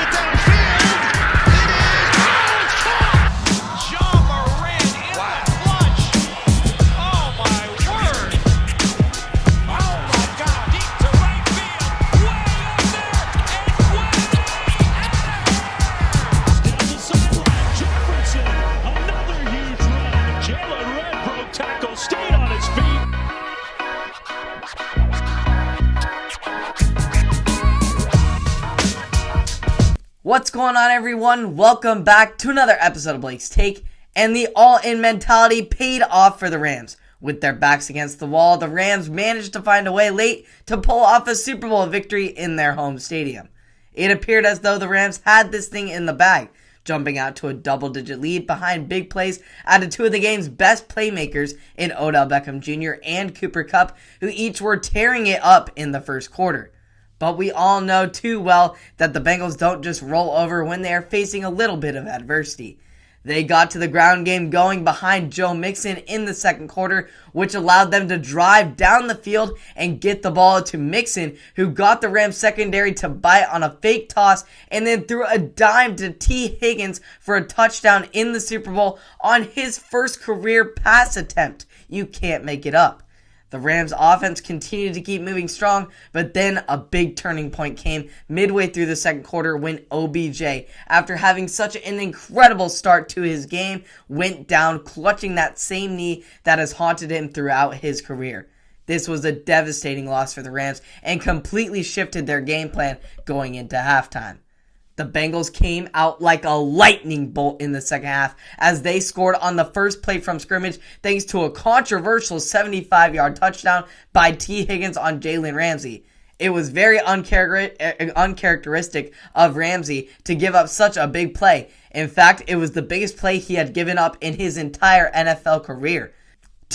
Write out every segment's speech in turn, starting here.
it downfield. It is. Oh, it's caught. John Moran in the clutch. Oh, my word. Oh, my God. Deep to right field. Way up there. And way down the sideline. Jefferson. Another huge run. Jalen Red broke tackle. Stayed on his feet. What's going on, everyone? Welcome back to another episode of Blake's Take. And the all-in mentality paid off for the Rams. With their backs against the wall, the Rams managed to find a way late to pull off a Super Bowl victory in their home stadium. It appeared as though the Rams had this thing in the bag, jumping out to a double-digit lead behind big plays out of two of the game's best playmakers in Odell Beckham Jr. and Cooper Kupp, who each were tearing it up in the first quarter. But we all know too well that the Bengals don't just roll over when they are facing a little bit of adversity. They got to the ground game going behind Joe Mixon in the second quarter, which allowed them to drive down the field and get the ball to Mixon, who got the Rams secondary to bite on a fake toss and then threw a dime to T. Higgins for a touchdown in the Super Bowl on his first career pass attempt. You can't make it up. The Rams offense continued to keep moving strong, but then a big turning point came midway through the second quarter when OBJ, after having such an incredible start to his game, went down clutching that same knee that has haunted him throughout his career. This was a devastating loss for the Rams and completely shifted their game plan going into halftime. The Bengals came out like a lightning bolt in the second half as they scored on the first play from scrimmage thanks to a controversial 75-yard touchdown by T. Higgins on Jalen Ramsey. It was very uncharacteristic of Ramsey to give up such a big play. In fact, it was the biggest play he had given up in his entire NFL career.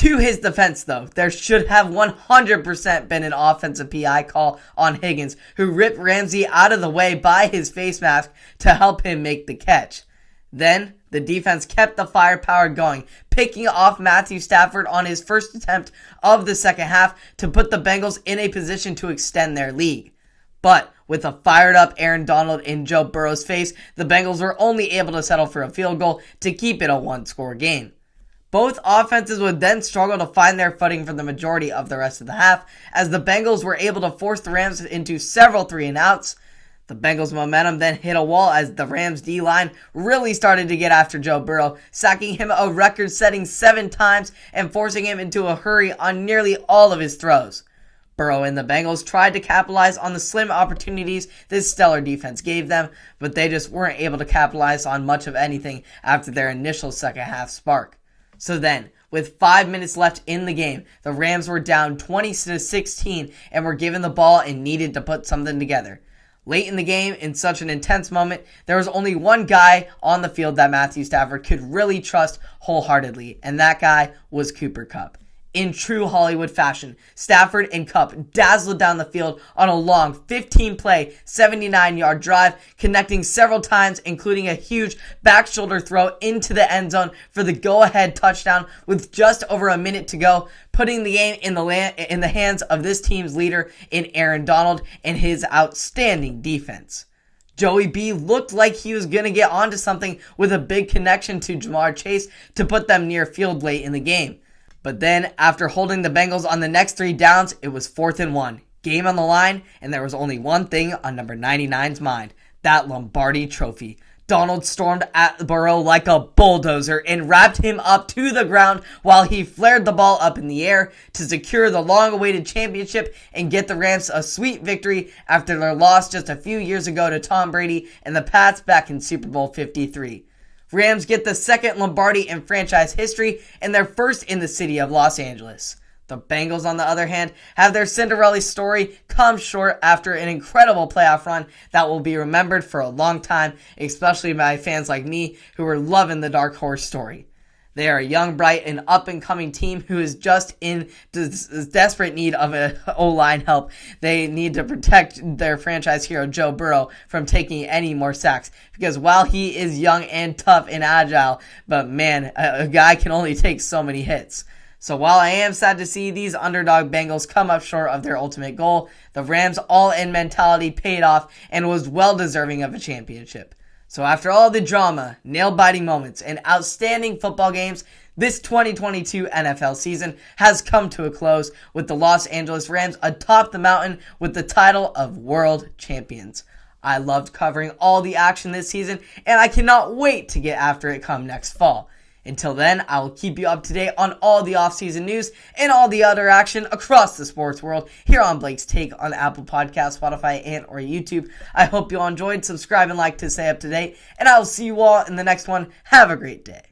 To his defense, though, there should have 100% been an offensive PI call on Higgins, who ripped Ramsey out of the way by his face mask to help him make the catch. Then, the defense kept the firepower going, picking off Matthew Stafford on his first attempt of the second half to put the Bengals in a position to extend their lead. But with a fired-up Aaron Donald in Joe Burrow's face, the Bengals were only able to settle for a field goal to keep it a one-score game. Both offenses would then struggle to find their footing for the majority of the rest of the half, as the Bengals were able to force the Rams into several 3-and-outs. The Bengals' momentum then hit a wall as the Rams' D-line really started to get after Joe Burrow, sacking him a record-setting 7 times and forcing him into a hurry on nearly all of his throws. Burrow and the Bengals tried to capitalize on the slim opportunities this stellar defense gave them, but they just weren't able to capitalize on much of anything after their initial second-half spark. So then, with 5 minutes left in the game, the Rams were down 20-16 and were given the ball and needed to put something together. Late in the game, in such an intense moment, there was only one guy on the field that Matthew Stafford could really trust wholeheartedly, and that guy was Cooper Kupp. In true Hollywood fashion, Stafford and Kupp dazzled down the field on a long 15-play, 79-yard drive, connecting several times, including a huge back shoulder throw into the end zone for the go-ahead touchdown with just over a minute to go, putting the game in the hands of this team's leader in Aaron Donald and his outstanding defense. Joey B looked like he was going to get onto something with a big connection to Jamar Chase to put them near field late in the game. But then, after holding the Bengals on the next 3 downs, it was 4th and 1. Game on the line, and there was only one thing on number 99's mind. That Lombardi trophy. Donald stormed at Burrow like a bulldozer and wrapped him up to the ground while he flared the ball up in the air to secure the long-awaited championship and get the Rams a sweet victory after their loss just a few years ago to Tom Brady and the Pats back in Super Bowl 53. Rams get the second Lombardi in franchise history and their first in the city of Los Angeles. The Bengals, on the other hand, have their Cinderella story come short after an incredible playoff run that will be remembered for a long time, especially by fans like me who are loving the dark horse story. They are a young, bright, and up-and-coming team who is just in desperate need of an O-line help. They need to protect their franchise hero, Joe Burrow, from taking any more sacks. Because while he is young and tough and agile, but man, a guy can only take so many hits. So while I am sad to see these underdog Bengals come up short of their ultimate goal, the Rams' all-in mentality paid off and was well deserving of a championship. So after all the drama, nail-biting moments, and outstanding football games, this 2022 NFL season has come to a close with the Los Angeles Rams atop the mountain with the title of World Champions. I loved covering all the action this season, and I cannot wait to get after it come next fall. Until then, I will keep you up to date on all the offseason news and all the other action across the sports world here on Blake's Take on Apple Podcasts, Spotify, and or YouTube. I hope you all enjoyed. Subscribe and like to stay up to date, and I will see you all in the next one. Have a great day.